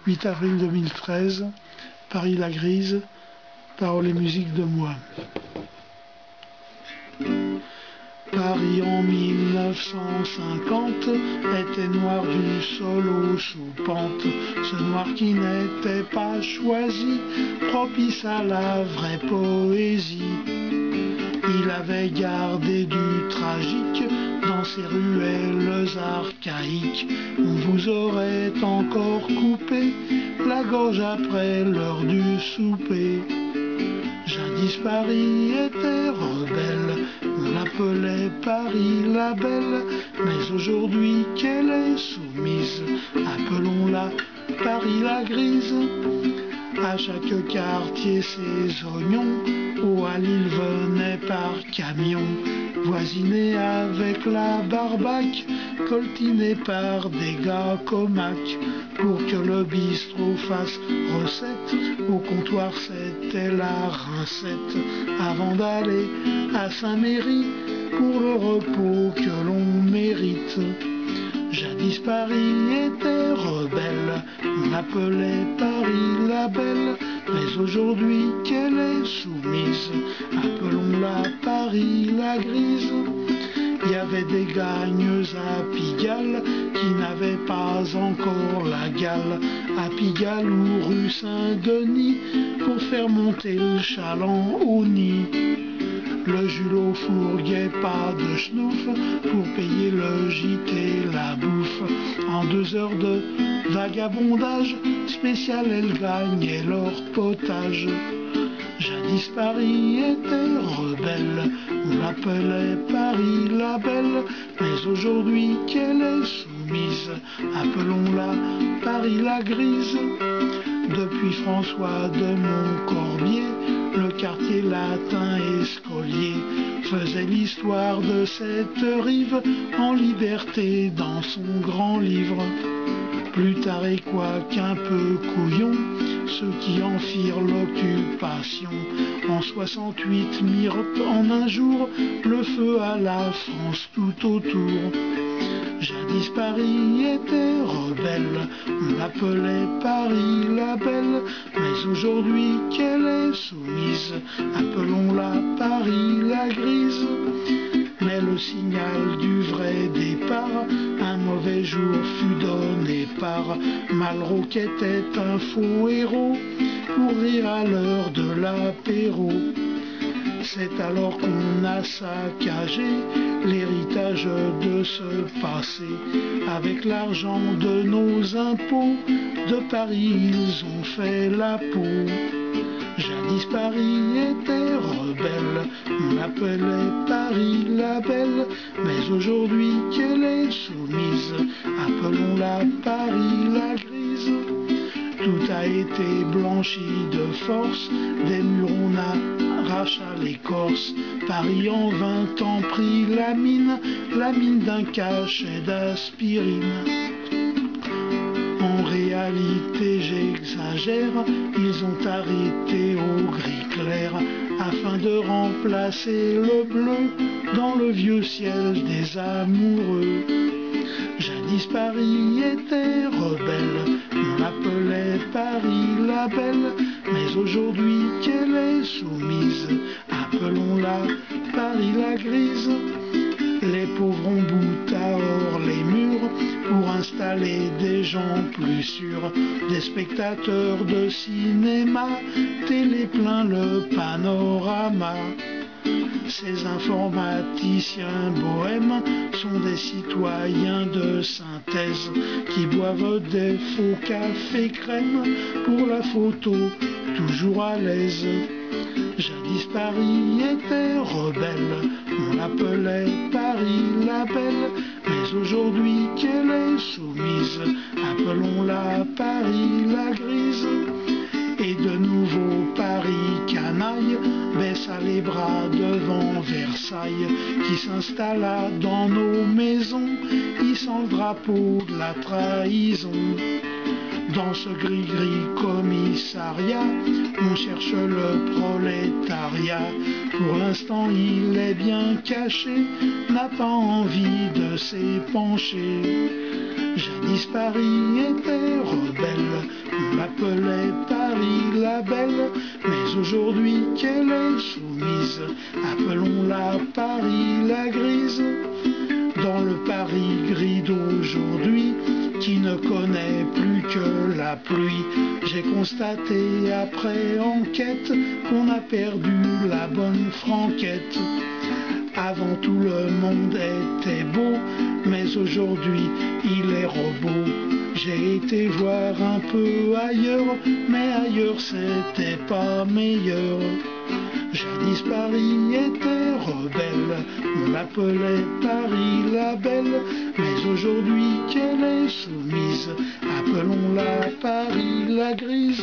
8 avril 2013, Paris la Grise, paroles et musique de moi. Paris en 1950 était noir du sol au sous-pente, ce noir qui n'était pas choisi, propice à la vraie poésie. Il avait gardé du tragique dans ses ruelles archaïques. On vous aurait encore coupé la gorge après l'heure du souper. Jadis Paris était rebelle, on l'appelait Paris la belle, mais aujourd'hui qu'elle est soumise, appelons-la Paris la grise. À chaque quartier ses oignons, aux Halles ils venaient par camion, voisinés avec la barbaque, coltinés par des gars comaques. Pour que le bistrot fasse recette, au comptoir c'était la rincette, avant d'aller à Saint-Méry pour le repos que l'on mérite. Jadis Paris était rebelle, on l'appelait Paris la belle, mais aujourd'hui qu'elle est soumise, appelons-la Paris la grise. Il y avait des gagnes à Pigalle qui n'avaient pas encore la gale, à Pigalle ou rue Saint-Denis, pour faire monter le chaland au nid. Le julot fourguait pas de schnouf pour payer le gîte et la bouffe. En 2 heures de vagabondage spécial, elles gagnaient leur potage. Jadis Paris était rebelle, on l'appelait Paris la belle, mais aujourd'hui qu'elle est soumise, appelons-la Paris la grise. Depuis François de Montcorbier, le quartier latin et Scollier faisait l'histoire de cette rive en liberté dans son grand livre. Plus tard et quoiqu'un peu couillon, ceux qui en firent l'occupation en 68 mirent en un jour le feu à la France tout autour. Jadis Paris était rebelle, on l'appelait Paris la belle, mais aujourd'hui qu'elle est soumise, appelons-la Paris la grise. Mais le signal du vrai départ, un mauvais jour fut donné par Malraux qui était un faux héros, pour rire à l'heure de l'apéro. C'est alors qu'on a saccagé l'héritage de ce passé. Avec l'argent de nos impôts, de Paris ils ont fait la peau. Jadis Paris était rebelle, on l'appelait Paris la belle, mais aujourd'hui qu'elle est soumise, appelons-la Paris la grise. Tout a été blanchi de force, des murs on arracha l'écorce. Paris en 20 ans prit la mine d'un cachet d'aspirine. En réalité, j'exagère, ils ont arrêté au gris clair, afin de remplacer le bleu dans le vieux ciel des amoureux. Jadis Paris était rebelle, on l'appelait Paris la belle, mais aujourd'hui qu'elle est soumise, appelons-la Paris la grise. Les pauvres ont bout à hors les murs pour installer des gens plus sûrs, des spectateurs de cinéma, télé plein le panorama. Ces informaticiens bohèmes sont des citoyens de synthèse qui boivent des faux cafés crème pour la photo, toujours à l'aise. Jadis Paris était rebelle, on l'appelait Paris la belle, mais aujourd'hui qu'elle est soumise, appelons-la Paris la grise. Et de nouveau Paris canaille baissa les bras devant Versailles, qui s'installa dans nos maisons, hissant le drapeau de la trahison. Dans ce gris-gris commissariat, on cherche le prolétariat. Pour l'instant, il est bien caché, n'a pas envie de s'épancher. Jadis Paris était rebelle, mais aujourd'hui qu'elle est soumise, appelons-la Paris la grise. Dans le Paris gris d'aujourd'hui, qui ne connaît plus que la pluie, j'ai constaté après enquête qu'on a perdu la bonne franquette. Avant tout le monde était beau, mais aujourd'hui il est robot. J'ai été voir un peu ailleurs, mais ailleurs c'était pas meilleur. Jadis Paris était rebelle, on l'appelait Paris la belle, mais aujourd'hui qu'elle est soumise, appelons-la Paris la grise.